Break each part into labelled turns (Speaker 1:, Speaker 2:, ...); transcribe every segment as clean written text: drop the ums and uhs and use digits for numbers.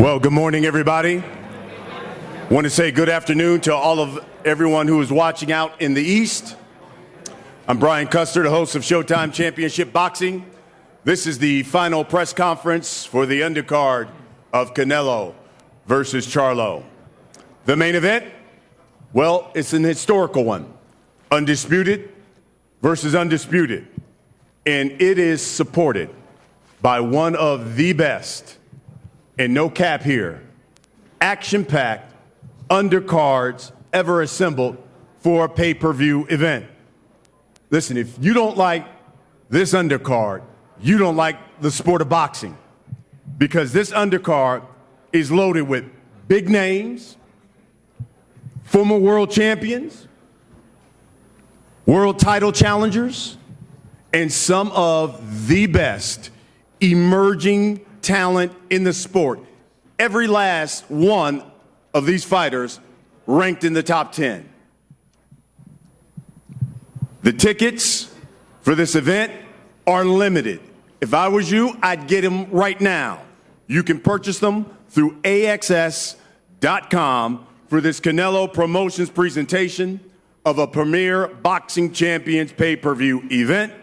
Speaker 1: Well, good morning, everybody. Want to say good afternoon to everyone who is watching out in the East. I'm Brian Custer, the host of ShowTime Championship Boxing. This is the final press conference for the undercard of Canelo versus Charlo. The main event, well, it's an historical one. Undisputed versus undisputed. And it is supported by one of the best, and no cap here, action-packed undercards ever assembled for a pay-per-view event. Listen, if you don't like this undercard, you don't like the sport of boxing, because this undercard is loaded with big names, former world champions, world title challengers, and some of the best emerging talent in the sport. Every last one of these fighters ranked in the top 10. The tickets for this event are limited. If I was you, I'd get them right now. You can purchase them through AXS.com for this Canelo Promotions presentation of a Premier Boxing Champions pay-per-view event.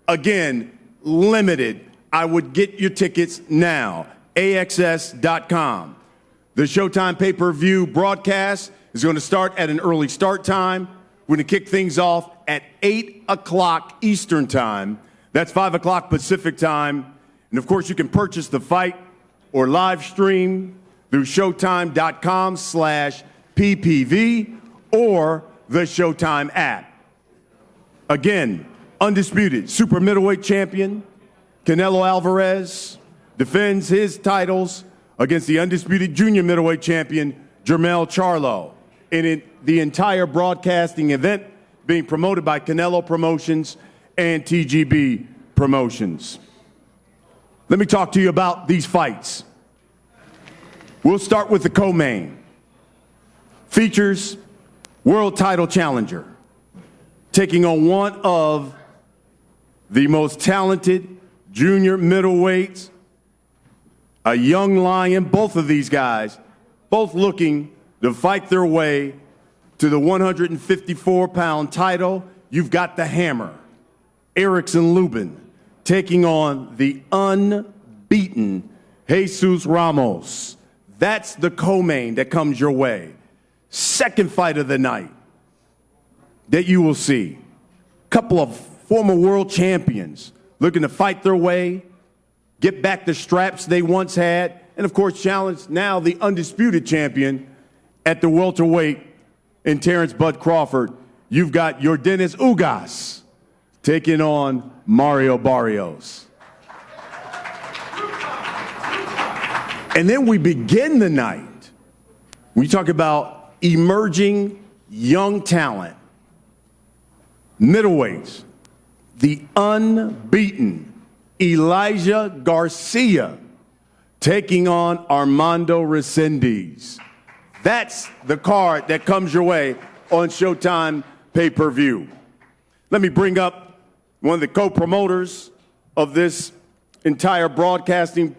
Speaker 1: Again, limited. I would get your tickets now. AXS.com. The ShowTime pay-per-view broadcast is going to start at an early start time. We're going to kick things off at 8 o'clock Eastern time. That's 5 o'clock Pacific time. And of course, you can purchase the fight or live stream through showtime.com/PPV or the ShowTime app. Again, undisputed super middleweight champion Canelo Alvarez defends his titles against the undisputed junior middleweight champion Jermell Charlo in the entire broadcasting event being promoted by Canelo Promotions and TGB Promotions. Let me talk to you about these fights. We'll start with the co-main. Features world title challenger taking on one of the most talented junior middleweights, a young lion, both of these guys, both looking to fight their way to the 154-pound title. You've got the hammer, Erickson Lubin, taking on the unbeaten Jesus Ramos. That's the co-main that comes your way. Second fight of the night that you will see. Couple of former world champions looking to fight their way, get back the straps they once had, and of course challenge now the undisputed champion at the welterweight in Terrence Bud Crawford. You've got Yordenis Ugas taking on Mario Barrios. And then we begin the night. We talk about emerging young talent, middleweights, the unbeaten Elijah Garcia taking on Armando Resendez. That's the card that comes your way on ShowTime pay-per-view. Let me bring up one of the co-promoters of this entire broadcast. He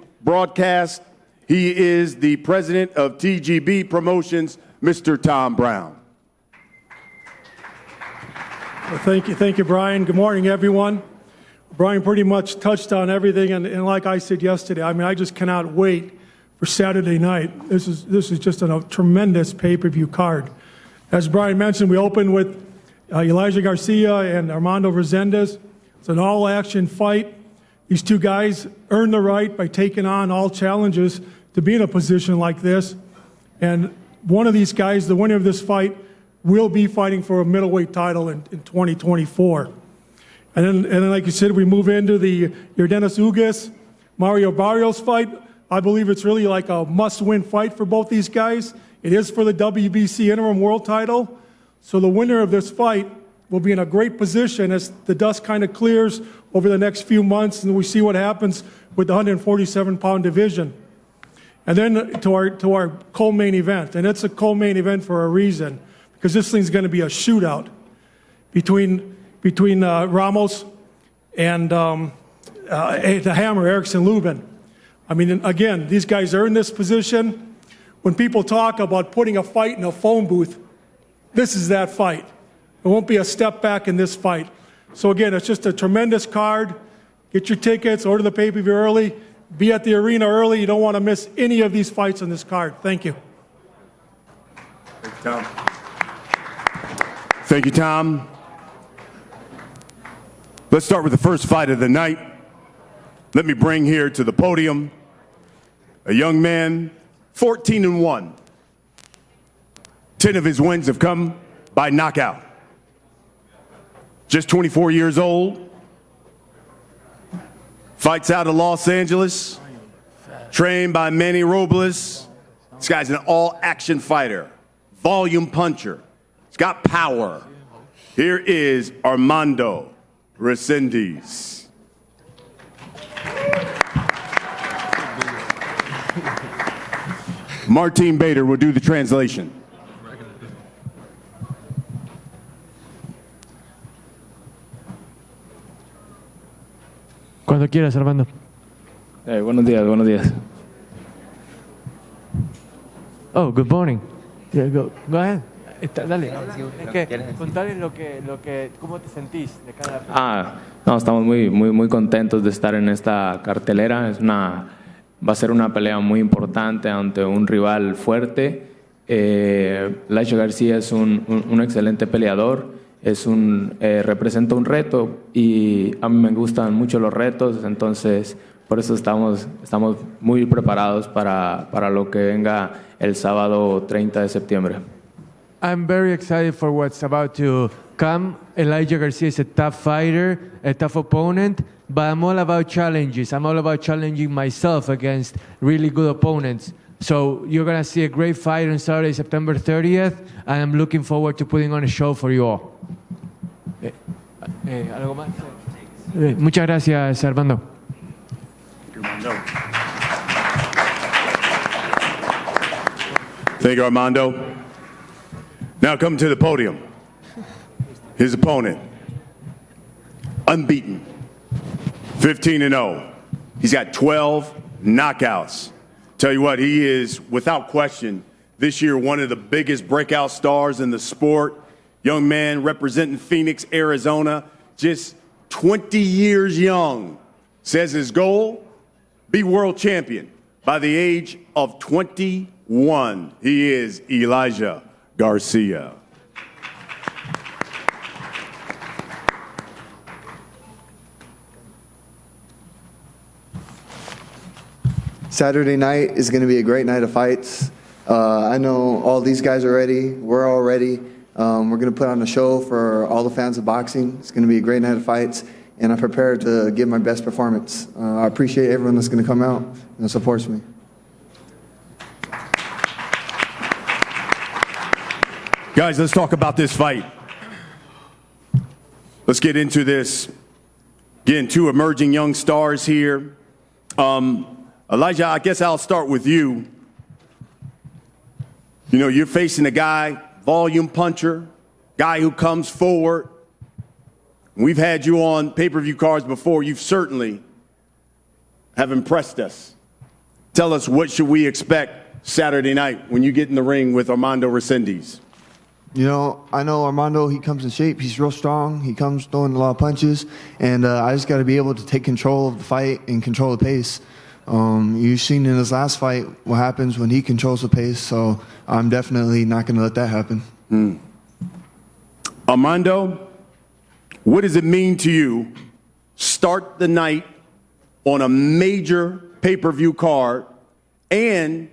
Speaker 1: is the president of TGB Promotions, Mr. Tom Brown.
Speaker 2: Well, thank you, Brian. Good morning, everyone. Brian pretty much touched on everything, and like I said yesterday, I mean, I just cannot wait for Saturday night. This is just a tremendous pay-per-view card. As Brian mentioned, we opened with Elijah Garcia and Armando Resendez. It's an all-action fight. These two guys earned the right by taking on all challenges to be in a position like this. And one of these guys, the winner of this fight, will be fighting for a middleweight title in 2024. And then, like you said, we move into the Yordenis Ugas, Mario Barrios fight. I believe it's really like a must-win fight for both these guys. It is for the WBC interim world title. So the winner of this fight will be in a great position as the dust kind of clears over the next few months and we see what happens with the 147-pound division. And then to our co-main event, and it's a co-main event for a reason, because this thing's going to be a shootout between Ramos and the hammer, Erickson Lubin. I mean, again, these guys are in this position. When people talk about putting a fight in a phone booth, this is that fight. There won't be a step back in this fight. So again, it's just a tremendous card. Get your tickets, order the pay-per-view early, be at the arena early. You don't want to miss any of these fights on this card. Thank you.
Speaker 1: Thank you, Tom. Thank you, Tom. Let's start with the first fight of the night. Let me bring here to the podium a young man, 14-1. 10 of his wins have come by knockout. Just 24 years old. Fights out of Los Angeles. Trained by Manny Robles. This guy's an all-action fighter. Volume puncher. He's got power. Here is Armando Resendez. Martin Bader will do the translation.
Speaker 3: Cuando quieras, Armando.
Speaker 4: Buenos días, buenos días.
Speaker 3: Oh, good morning. Yeah, go ahead. Dale. Es que contale cómo te sentís de cada.
Speaker 4: No, estamos muy contentos de estar en esta cartelera. Va a ser una pelea muy importante ante un rival fuerte. Garcia es un excelente peleador. Representa un reto y a mí me gustan mucho los retos, entonces por eso estamos muy preparados para lo que venga el sábado 30 de septiembre.
Speaker 3: I'm very excited for what's about to come. Elijah Garcia is a tough fighter, a tough opponent, but I'm all about challenges. I'm all about challenging myself against really good opponents. So you're going to see a great fight on Saturday, September 30th, and I'm looking forward to putting on a show for you all. ¿Algo más? Muchas gracias, Armando.
Speaker 1: Thank you, Armando. Now come to the podium. His opponent, unbeaten, 15-0. He's got 12 knockouts. Tell you what, he is, without question, this year one of the biggest breakout stars in the sport. Young man representing Phoenix, Arizona, just 20 years young. Says his goal, be world champion by the age of 21. He is Elijah Garcia.
Speaker 5: Saturday night is going to be a great night of fights. I know all these guys are ready. We're all ready. We're going to put on a show for all the fans of boxing. It's going to be a great night of fights, and I'm prepared to give my best performance. I appreciate everyone that's going to come out and supports me.
Speaker 1: Guys, let's talk about this fight. Let's get into this. Again, two emerging young stars here. Elijah, I guess I'll start with you. You know, you're facing a guy, volume puncher, guy who comes forward. We've had you on pay-per-view cards before. You've certainly have impressed us. Tell us, what should we expect Saturday night when you get in the ring with Armando Resendez?
Speaker 5: You know, I know Armando, he comes in shape. He's real strong. He comes throwing a lot of punches. And I just got to be able to take control of the fight and control the pace. You've seen in his last fight what happens when he controls the pace. So I'm definitely not going to let that happen.
Speaker 1: Armando, what does it mean to you start the night on a major pay-per-view card and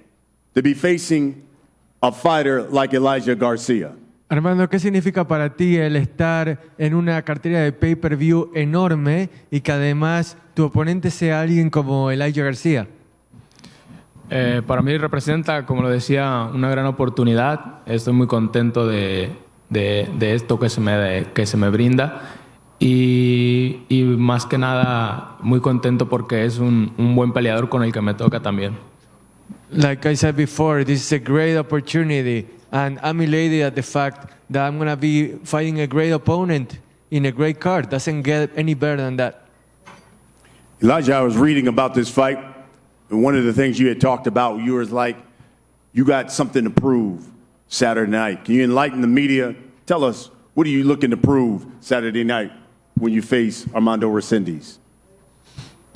Speaker 1: to be facing a fighter like Elijah Garcia?
Speaker 3: Armando, ¿qué significa para ti el estar en una cartera de pay-per-view enorme y que además tu oponente sea alguien como Elijah Garcia?
Speaker 4: Para mí representa, como lo decía, una gran oportunidad. Estoy muy contento de esto que se me brinda y más que nada muy contento porque es un buen peleador con el que me toca también.
Speaker 3: Like I said before, this is a great opportunity, and I'm elated at the fact that I'm going to be fighting a great opponent in a great card. Doesn't get any better than that.
Speaker 1: Elijah, I was reading about this fight. one of the things you had talked about, you was like, you got something to prove Saturday night. Can you enlighten the media? Tell us, what are you looking to prove Saturday night when you face Armando Resendez?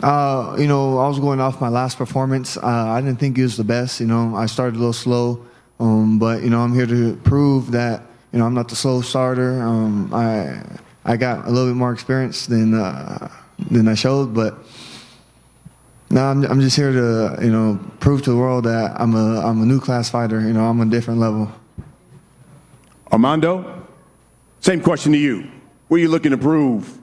Speaker 5: I was going off my last performance. I didn't think it was the best. I started a little slow, but I'm here to prove that I'm not the slow starter. I got a little bit more experience than I showed, but now I'm just here to prove to the world that I'm a new class fighter. I'm a different level.
Speaker 1: Armando, same question to you. What are you looking to prove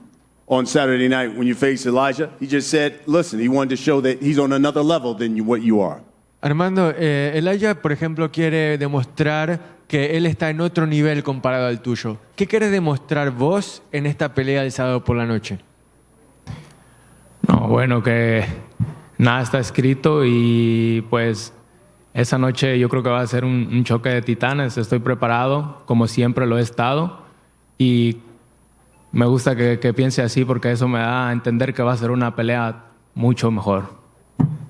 Speaker 1: on Saturday night when you face Elijah? He just said, listen, he wanted to show that he's on another level than what you are.
Speaker 3: Armando, Elijah, por ejemplo, quiere demostrar que él está en otro nivel comparado al tuyo. ¿Qué querés demostrar vos en esta pelea del sábado por la noche?
Speaker 4: No, bueno, que nada está escrito y pues esa noche yo creo que va a ser un choque de titanes. Estoy preparado, como siempre lo he estado, y me gusta que piense así porque eso me da a entender que va a ser una pelea mucho mejor.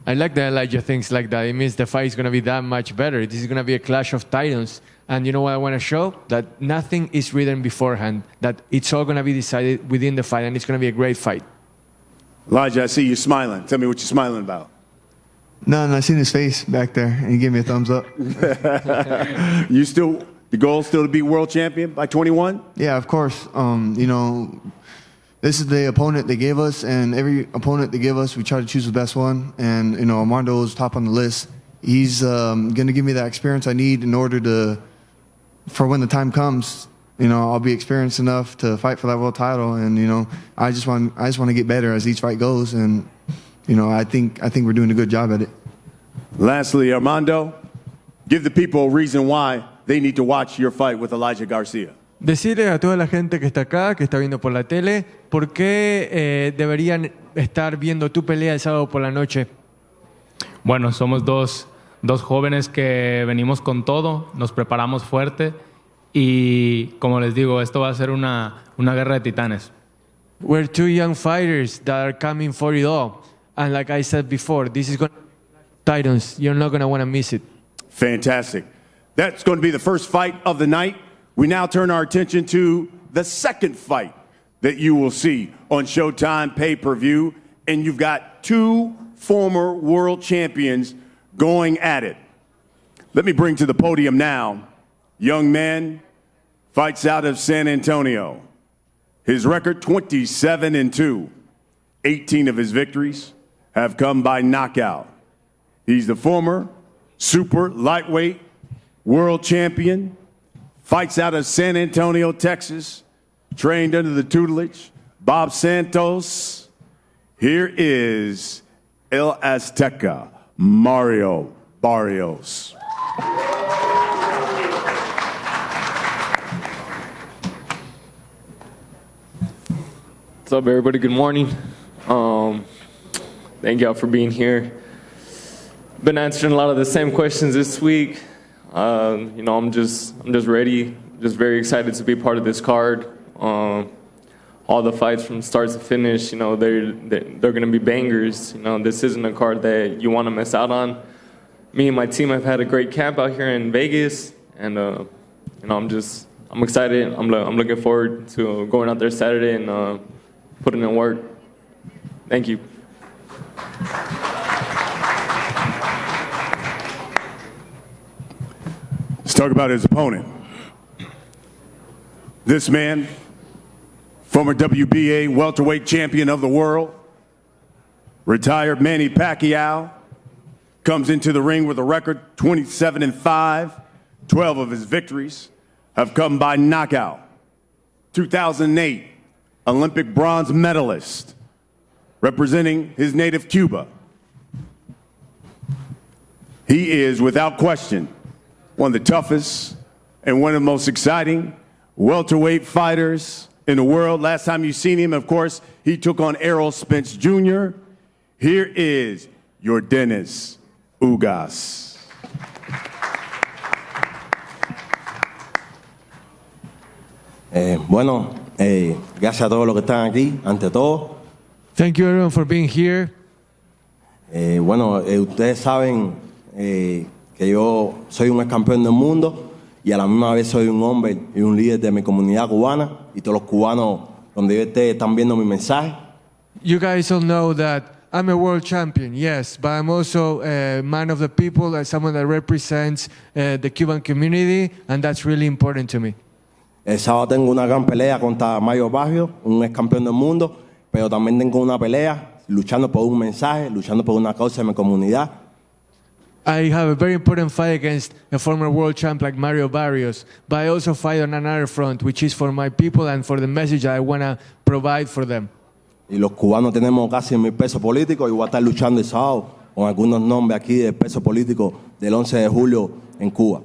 Speaker 3: I like that Elijah thinks like that. It means the fight is going to be that much better. This is going to be a clash of titans. And you know what I want to show? That nothing is written beforehand. That it's all going to be decided within the fight, and it's going to be a great fight.
Speaker 1: Elijah, I see you smiling. Tell me what you're smiling about.
Speaker 5: No, I seen his face back there, and he gave me a thumbs up.
Speaker 1: The goal still to be world champion by 21?
Speaker 5: Yeah, of course. This is the opponent they gave us, and every opponent they give us, we try to choose the best one. And Armando is top on the list. He's going to give me that experience I need in order for when the time comes, I'll be experienced enough to fight for that world title. And I just want to get better as each fight goes. And I think we're doing a good job at it.
Speaker 1: Lastly, Armando, give the people a reason why they need to watch your fight with Elijah Garcia.
Speaker 3: Decirle a toda la gente que está acá, que está viendo por la tele, ¿por qué deberían estar viendo tu pelea el sábado por la noche?
Speaker 4: Bueno, somos dos jóvenes que venimos con todo, nos preparamos fuerte y, como les digo, esto va a ser una guerra de titanes.
Speaker 3: We're two young fighters that are coming for it all. And like I said before, this is going to be titans. You're not going to want to miss it.
Speaker 1: Fantastic. That's going to be the first fight of the night. We now turn our attention to the second fight that you will see on ShowTime pay-per-view. And you've got two former world champions going at it. Let me bring to the podium now, young man, fights out of San Antonio. His record, 27-2. 18 of his victories have come by knockout. He's the former super lightweight world champion, fights out of San Antonio, Texas, trained under the tutelage, Bob Santos. Here is El Azteca, Mario Barrios.
Speaker 6: What's up, everybody? Good morning. Thank y'all for being here. Been answering a lot of the same questions this week. I'm just ready. Just very excited to be part of this card. All the fights from start to finish, they're gonna be bangers. This isn't a card that you want to miss out on. Me and my team have had a great camp out here in Vegas, and I'm excited. I'm looking forward to going out there Saturday and putting in work. Thank you.
Speaker 1: Let's talk about his opponent. This man, former WBA welterweight champion of the world, retired Manny Pacquiao, comes into the ring with a record 27-5. 12 of his victories have come by knockout. 2008 Olympic bronze medalist, representing his native Cuba. He is, without question, one of the toughest and one of the most exciting welterweight fighters in the world. Last time you seen him, of course, he took on Errol Spence Jr. Here is Yordenis Ugas.
Speaker 7: Gracias a todos los que están aquí, ante todo.
Speaker 3: Thank you everyone for being here.
Speaker 7: Ustedes saben que yo soy un ex campeón del mundo y a la misma vez soy un hombre y un líder de mi comunidad cubana y todos los cubanos donde yo esté están viendo mi mensaje.
Speaker 3: You guys all know that I'm a world champion, yes, but I'm also a man of the people, someone that represents the Cuban community, and that's really important to me.
Speaker 7: El sábado tengo una gran pelea contra Mario Barrios, un ex campeón del mundo, pero también tengo una pelea luchando por un mensaje, luchando por una causa de mi comunidad.
Speaker 3: I have a very important fight against a former world champ like Mario Barrios, but I also fight on another front, which is for my people and for the message that I want to provide for them.
Speaker 7: Y los cubanos tenemos casi 1,000 pesos políticos y voy a estar luchando el sábado con algunos nombres aquí de peso político del 11 de julio en Cuba.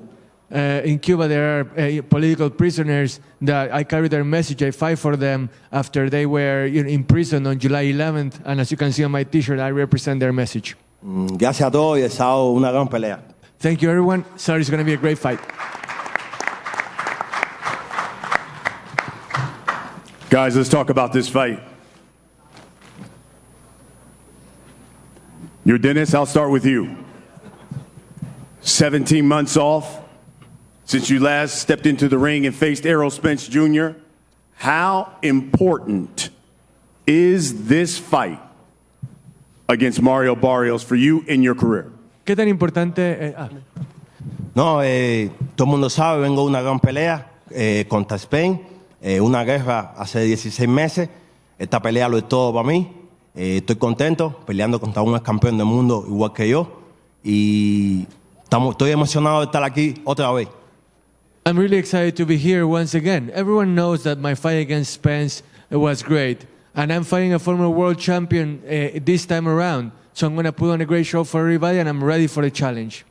Speaker 3: In Cuba, there are political prisoners that I carry their message. I fight for them after they were in prison on July 11th. And as you can see on my T-shirt, I represent their message.
Speaker 7: Gracias a todos y el sábado una gran pelea.
Speaker 3: Thank you, everyone. Sorry, it's going to be a great fight.
Speaker 1: Guys, let's talk about this fight. Yordenis, I'll start with you. 17 months off since you last stepped into the ring and faced Errol Spence Jr. How important is this fight against Mario Barrios for you in your career?
Speaker 3: ¿Qué tan importante?
Speaker 7: No, todo el mundo sabe, vengo de una gran pelea contra Spain, una guerra hace 16 meses. Esta pelea lo es todo para mí. Estoy contento peleando contra un ex campeón del mundo igual que yo y estoy emocionado de estar aquí otra vez.
Speaker 3: I'm really excited to be here once again. Everyone knows that my fight against Spence was great, and I'm fighting a former world champion this time around. So I'm going to put on a great show for everybody, and I'm ready for the challenge.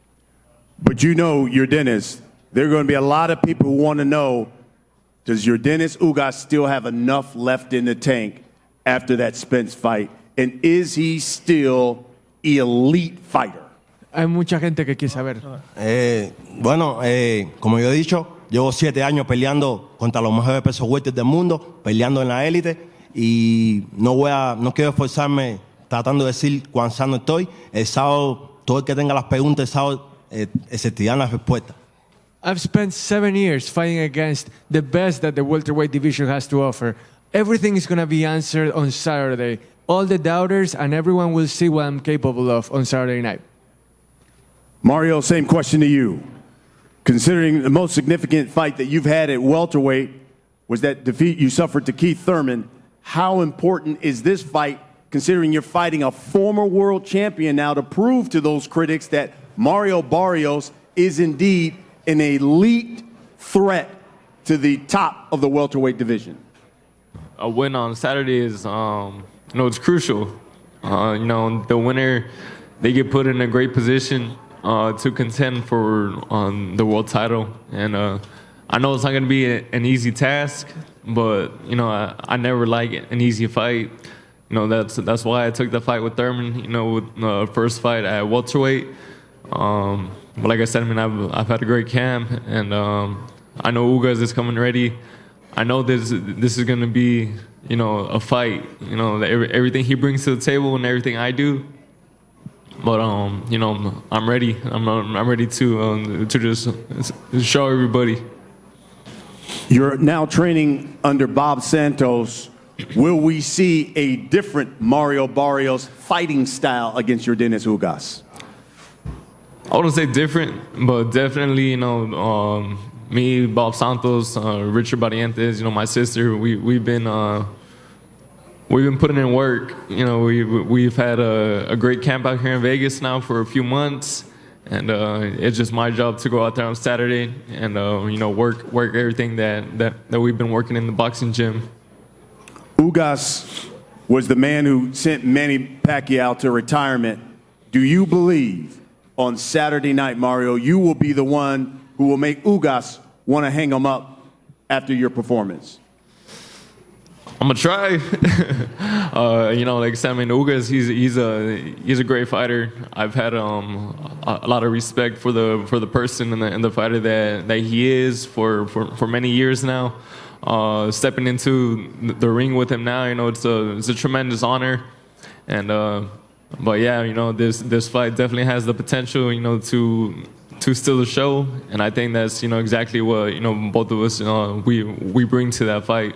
Speaker 1: But you know, Yordenis, there are going to be a lot of people who want to know, does Yordenis Ugas still have enough left in the tank after that Spence fight? And is he still elite fighter?
Speaker 3: Hay mucha gente que quiere saber.
Speaker 7: Como yo he dicho, llevo 7 años peleando contra los mejores pesos welter del mundo, peleando en la élite y no quiero esforzarme tratando de decir cuán sano estoy. El sábado, todo el que tenga las preguntas, el sábado existirán las respuestas.
Speaker 3: I've spent 7 years fighting against the best that the welterweight division has to offer. Everything is going to be answered on Saturday. All the doubters and everyone will see what I'm capable of on Saturday night.
Speaker 1: Mario, same question to you. Considering the most significant fight that you've had at welterweight was that defeat you suffered to Keith Thurman, how important is this fight, considering you're fighting a former world champion now, to prove to those critics that Mario Barrios is indeed an elite threat to the top of the welterweight division?
Speaker 6: A win on Saturday is, it's crucial. The winner, they get put in a great position to contend for the world title. And I know it's not going to be an easy task, but, I never like an easy fight. That's why I took the fight with Thurman, with the first fight at welterweight. But like I said, I've had a great camp, and I know Ugas is coming ready. I know this is going to be, a fight. Everything he brings to the table and everything I do. But I'm ready. I'm ready to just show everybody.
Speaker 1: You're now training under Bob Santos. Will we see a different Mario Barrios fighting style against Yordenis Ugas?
Speaker 6: I wouldn't say different, but definitely, me, Bob Santos, Richard Barrientos, my sister, we've been putting in work. We've had a great camp out here in Vegas now for a few months, and it's just my job to go out there on Saturday and work everything that we've been working in the boxing gym.
Speaker 1: Ugas was the man who sent Manny Pacquiao to retirement. Do you believe on Saturday night, Mario, you will be the one who will make Ugas want to hang him up after your performance?
Speaker 6: I'm gonna try. Like I said, Ugas, he's a great fighter. I've had a lot of respect for the person and the fighter that he is for many years now. Stepping into the ring with him now, it's a tremendous honor, and But yeah, this fight definitely has the potential, to steal the show, and I think that's exactly what both of us we bring to that fight.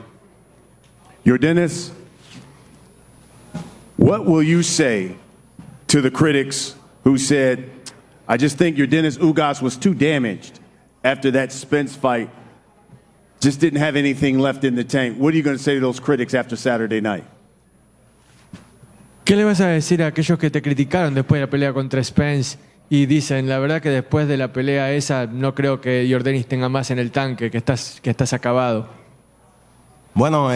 Speaker 1: Yordenis, what will you say to the critics who said, I just think Yordenis Ugas was too damaged after that Spence fight, just didn't have anything left in the tank? What are you going to say to those critics after Saturday night?
Speaker 3: ¿Qué le vas a decir a aquellos que te criticaron después de la pelea contra Spence y dicen, la verdad que después de la pelea esa no creo que Yordenis tenga más en el tanque, que estás acabado?
Speaker 7: Bueno,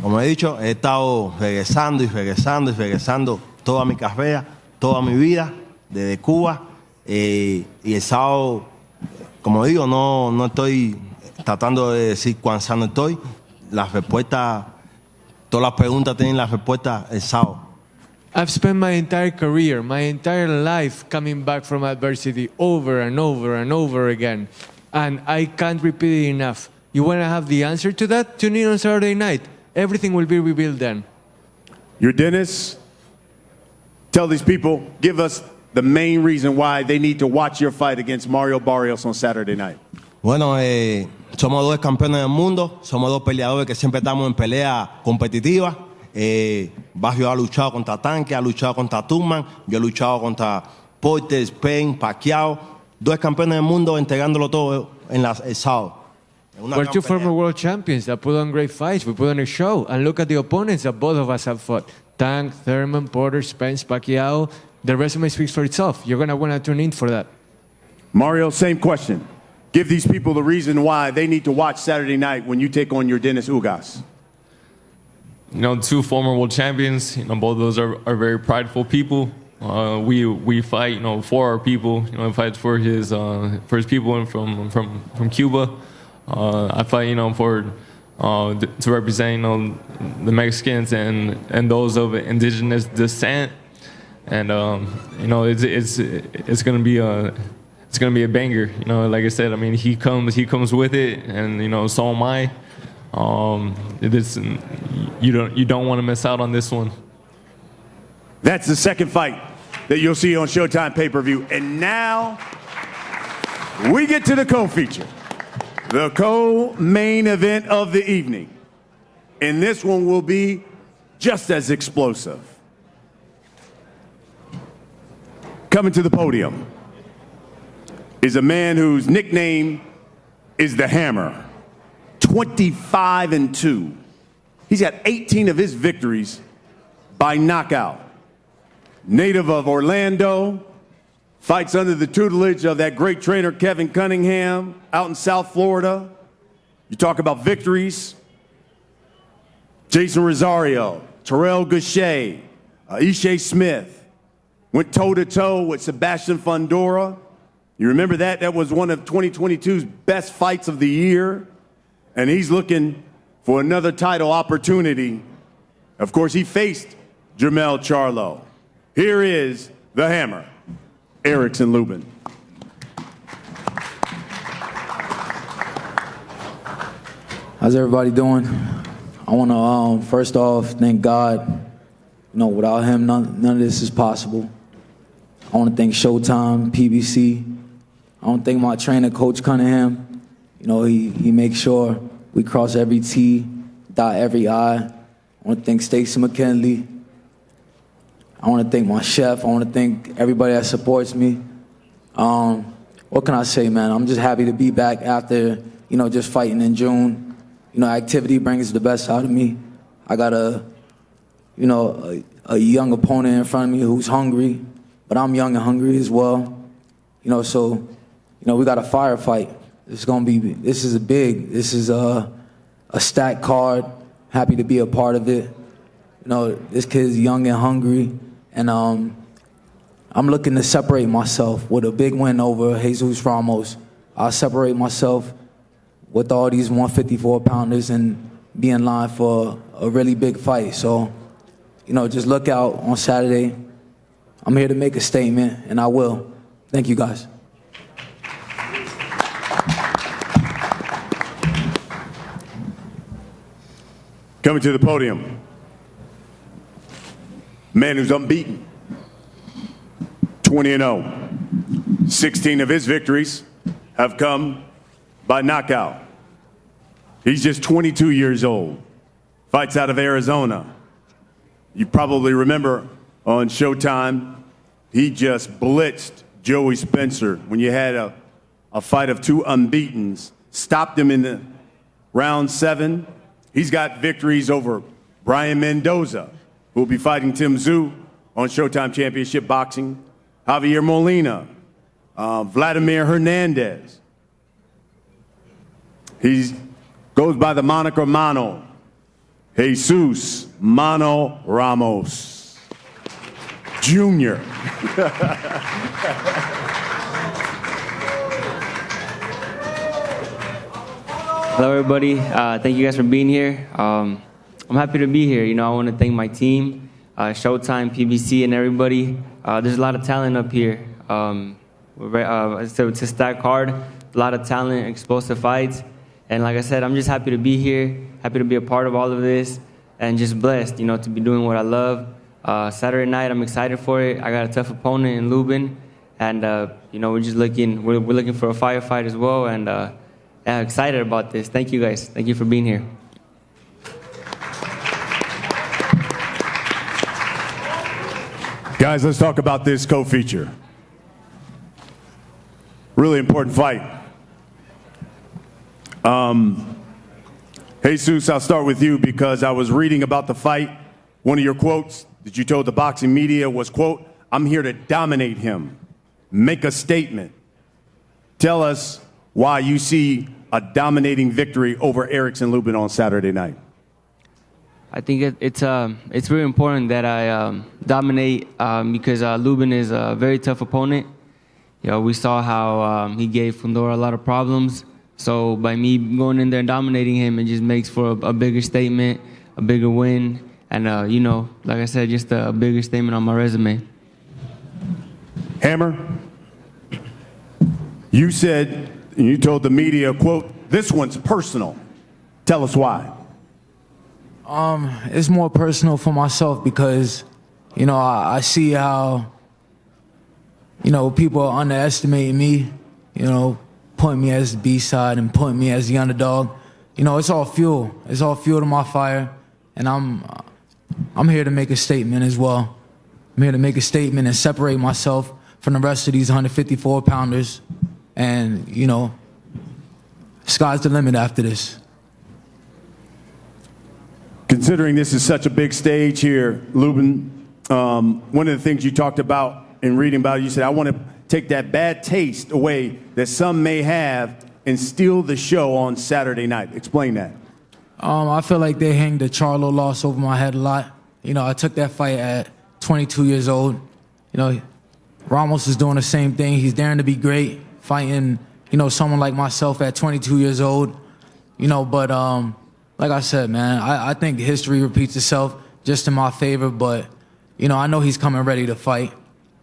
Speaker 7: como he dicho, he estado regresando toda mi carrera, toda mi vida, desde Cuba. Y el sábado, como digo, no estoy tratando de decir cuán sano estoy. Las respuestas, todas las preguntas tienen las respuestas el sábado.
Speaker 3: I've spent my entire career, my entire life coming back from adversity over and over and over again. And I can't repeat it enough. You want to have the answer to that? Tune in on Saturday night. Everything will be revealed then.
Speaker 1: Yordenis, tell these people, give us the main reason why they need to watch your fight against Mario Barrios on Saturday night.
Speaker 7: Bueno, somos dos campeones del mundo, somos dos peleadores que siempre estamos en pelea competitiva. Barrios ha luchado contra Tanque, ha luchado contra Turman, yo he luchado contra Porter, Spain, Pacquiao. Dos campeones del mundo entregándolo todo el sábado.
Speaker 3: We're two former world champions that put on great fights. We put on a show. And look at the opponents that both of us have fought. Tank, Thurman, Porter, Spence, Pacquiao. The resume speaks for itself. You're going to want to tune in for that.
Speaker 1: Mario, same question. Give these people the reason why they need to watch Saturday night when you take on Yordenis Ugas.
Speaker 6: Two former world champions. Both of those are very prideful people. We fight, for our people. Fight for his people and from Cuba. I fight, to represent, the Mexicans and those of indigenous descent. And it's gonna be a banger. Like I said, I mean he comes with it, and so am I. You don't want to miss out on this one.
Speaker 1: That's the second fight that you'll see on ShowTime pay-per-view. And now we get to the co-feature, the co-main event of the evening. And this one will be just as explosive. Coming to the podium is a man whose nickname is the Hammer. 25-2. He's got 18 of his victories by knockout. Native of Orlando, fights under the tutelage of that great trainer Kevin Cunningham out in South Florida. You talk about victories. Jason Rosario, Terrell Gaucher, Ishe Smith went toe-to-toe with Sebastian Fundora. You remember that? That was one of 2022's best fights of the year. And he's looking for another title opportunity. Of course, he faced Jermell Charlo. Here is the Hammer, Erickson Lubin.
Speaker 8: How's everybody doing? I want to first off thank God. Without him, none of this is possible. I want to thank ShowTime, PBC. I want to thank my trainer, Coach Cunningham. He makes sure we cross every T, dot every I. I want to thank Stacey McKinley. I want to thank my chef. I want to thank everybody that supports me. What can I say, man? I'm just happy to be back after, just fighting in June. Activity brings the best out of me. I got a young opponent in front of me who's hungry, but I'm young and hungry as well. We got a firefight. This is a stacked card. Happy to be a part of it. This kid's young and hungry, and I'm looking to separate myself with a big win over Jesus Ramos. I'll separate myself with all these 154-pounders and be in line for a really big fight. So, just look out on Saturday. I'm here to make a statement, and I will. Thank you, guys.
Speaker 1: Coming to the podium, man who's unbeaten, 20-0. 16 of his victories have come by knockout. He's just 22 years old. Fights out of Arizona. You probably remember on ShowTime, he just blitzed Joey Spencer when you had a fight of two unbeatens. Stopped him in the round 7. He's got victories over Brian Mendoza, who will be fighting Tim Tszyu on ShowTime Championship Boxing, Javier Molina, Vladimir Hernandez. He goes by the moniker Mano, Jesus Mano Ramos Jr.
Speaker 9: Hello, everybody. Thank you guys for being here. I'm happy to be here. You know, I want to thank my team, ShowTime, PBC, and everybody. There's a lot of talent up here. It's a stacked card, a lot of talent, explosive fights. And like I said, I'm just happy to be here, happy to be a part of all of this, and just blessed, you know, to be doing what I love. Saturday night, I'm excited for it. I got a tough opponent in Lubin, and you know, we're looking for a firefight as well, and I'm excited about this. Thank you guys. Thank you for being here.
Speaker 1: Guys, let's talk about this co-feature. Really important fight. Jesus, I'll start with you because I was reading about the fight. One of your quotes that you told the boxing media was, quote, "I'm here to dominate him, make a statement." Tell us why you see a dominating victory over Erickson Lubin on Saturday night.
Speaker 9: I think it's really important that I dominate because Lubin is a very tough opponent. You know, we saw how he gave Fundora a lot of problems. So by me going in there and dominating him, it just makes for a bigger statement, a bigger win, and you know, like I said, just a bigger statement on my resume.
Speaker 1: Hammer, you said, and you told the media, quote, "This one's personal." Tell us why.
Speaker 8: It's more personal for myself because, you know, I see how, you know, people are underestimating me, you know, putting me as the B-side and putting me as the underdog. You know, it's all fuel. It's all fuel to my fire, and I'm here to make a statement as well. I'm here to make a statement and separate myself from the rest of these 154-pounders, and, you know, sky's the limit after this.
Speaker 1: Considering this is such a big stage here, Lubin, one of the things you talked about in reading about it, you said, "I want to take that bad taste away that some may have and steal the show on Saturday night." Explain that.
Speaker 8: I feel like they hang the Charlo loss over my head a lot. You know, I took that fight at 22 years old. You know, Ramos is doing the same thing. He's daring to be great, fighting, you know, someone like myself at 22 years old. You know, but like I said, man, I think history repeats itself just in my favor. But, you know, I know he's coming ready to fight.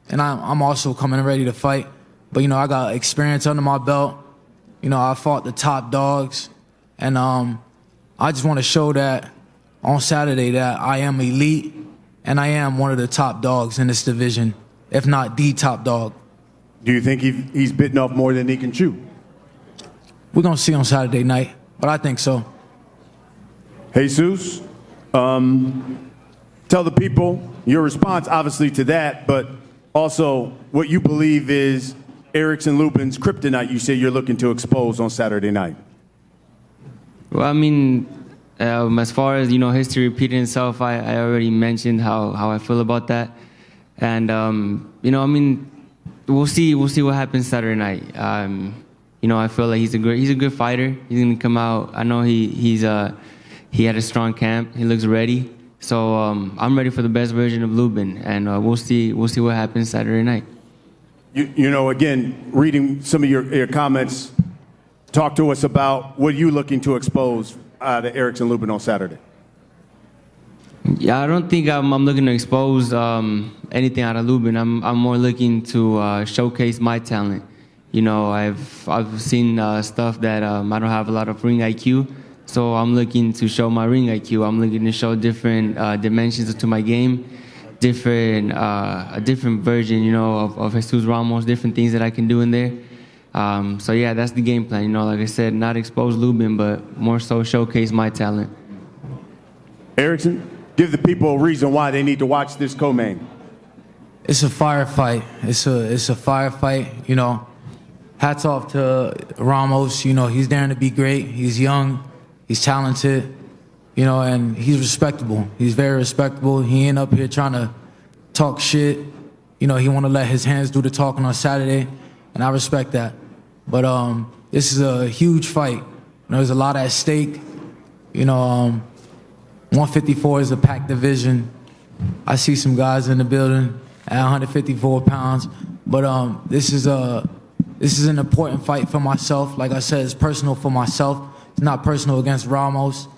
Speaker 8: And I'm also coming ready to fight. But, you know, I got experience under my belt. You know, I fought the top dogs. And I just want to show that on Saturday that I am elite and I am one of the top dogs in this division, if not the top dog.
Speaker 1: Do you think he's bitten off more than he can chew?
Speaker 8: We're going to see on Saturday night, but I think so.
Speaker 1: Jesus, tell the people your response, obviously, to that, but also what you believe is Erickson Lubin's kryptonite you say you're looking to expose on Saturday night.
Speaker 9: Well, I mean, as far as, you know, history repeating itself, I already mentioned how I feel about that. And, you know, I mean, we'll see what happens Saturday night. You know, I feel like he's a good fighter. He's going to come out. I know he had a strong camp. He looks ready. So I'm ready for the best version of Lubin, and we'll see what happens Saturday night.
Speaker 1: You know, again, reading some of your comments, talk to us about what you're looking to expose to Erickson Lubin on Saturday.
Speaker 9: Yeah, I don't think I'm looking to expose anything out of Lubin. I'm more looking to showcase my talent. You know, I've seen stuff that I don't have a lot of ring IQ. So I'm looking to show my ring IQ. I'm looking to show different dimensions to my game. a different version, you know, of Jesus Ramos, different things that I can do in there. So yeah, that's the game plan. You know, like I said, not expose Lubin, but more so showcase my talent.
Speaker 1: Erickson, give the people a reason why they need to watch this co-main.
Speaker 8: It's a firefight. It's a firefight. You know, hats off to Ramos. You know, he's daring to be great. He's young. He's talented. You know, and he's respectable. He's very respectable. He ain't up here trying to talk shit. You know, he want to let his hands do the talking on Saturday, and I respect that. But this is a huge fight. You know, there's a lot at stake. You know, 154 is a packed division. I see some guys in the building at 154 pounds. But this is an important fight for myself. Like I said, it's personal for myself. It's not personal against Ramos.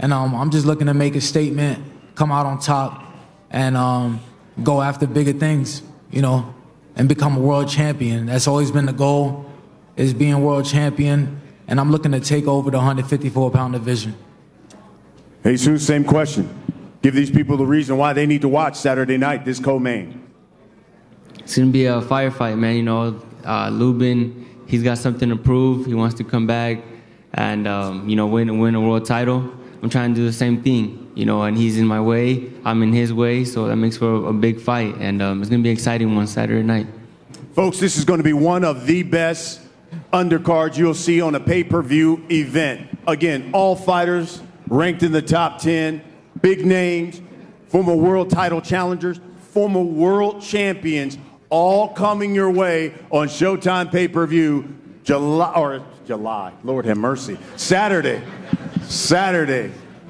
Speaker 8: And I'm just looking to make a statement, come out on top, and go after bigger things, you know, and become a world champion. That's always been the goal, is being a world champion. And I'm looking to take over the 154-pound division.
Speaker 1: Jesus, same question. Give these people the reason why they need to watch Saturday night, this co-main.
Speaker 9: It's going to be a firefight, man. You know, Lubin, he's got something to prove. He wants to come back and, you know, win a world title. I'm trying to do the same thing, you know, and he's in my way, I'm in his way, so that makes for a big fight, and it's going to be exciting one Saturday night.
Speaker 1: Folks, this is going to be one of the best undercards you'll see on a pay-per-view event. Again, all fighters ranked in the top 10, big names, former world title challengers, former world champions, all coming your way on ShowTime pay-per-view July, Lord have mercy, Saturday,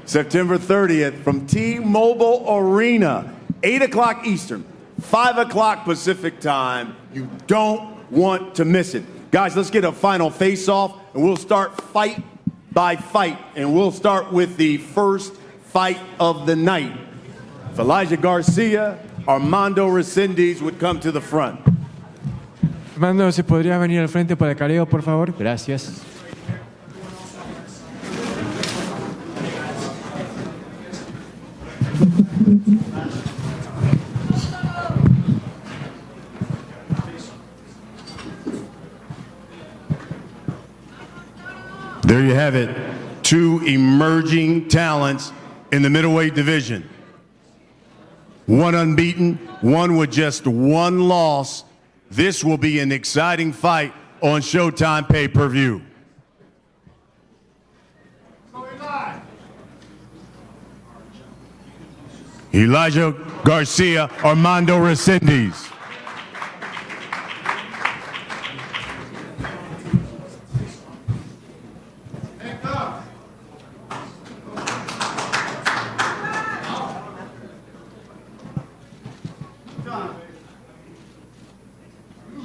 Speaker 1: September 30th from T-Mobile Arena, 8 o'clock Eastern, 5 o'clock Pacific time. You don't want to miss it. Guys, let's get a final face-off, and we'll start fight by fight, and we'll start with the first fight of the night. If Elijah Garcia, Armando Reséndiz would come to the front.
Speaker 3: Armando, ¿se podría venir al frente para el careo, por favor? Gracias.
Speaker 1: There you have it. Two emerging talents in the middleweight division. One unbeaten, one with just one loss. This will be an exciting fight on ShowTime pay-per-view. Elijah Garcia, Armando Resendez.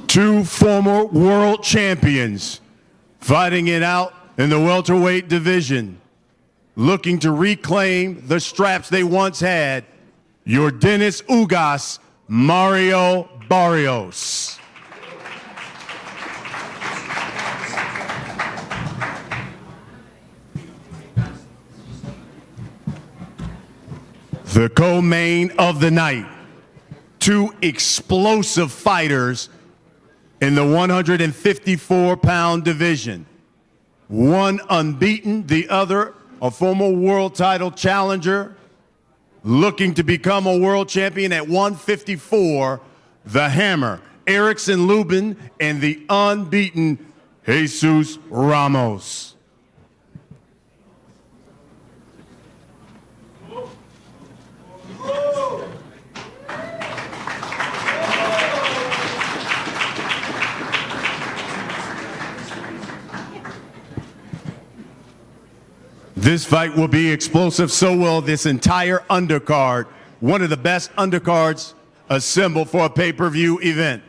Speaker 1: Two former world champions fighting it out in the welterweight division, looking to reclaim the straps they once had. Yordenis Ugas, Mario Barrios. The co-main of the night. Two explosive fighters in the 154-pound division. One unbeaten, the other a former world title challenger, looking to become a world champion at 154, the Hammer, Erickson Lubin, and the unbeaten Jesus Ramos. This fight will be explosive, so will this entire undercard. One of the best undercards assembled for a pay-per-view event.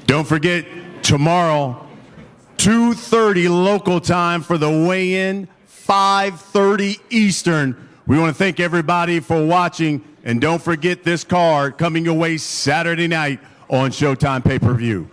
Speaker 1: Don't forget, tomorrow, 2:30 local time for the weigh-in, 5:30 Eastern, We want to thank everybody for watching, and don't forget this card coming your way Saturday night on ShowTime pay-per-view.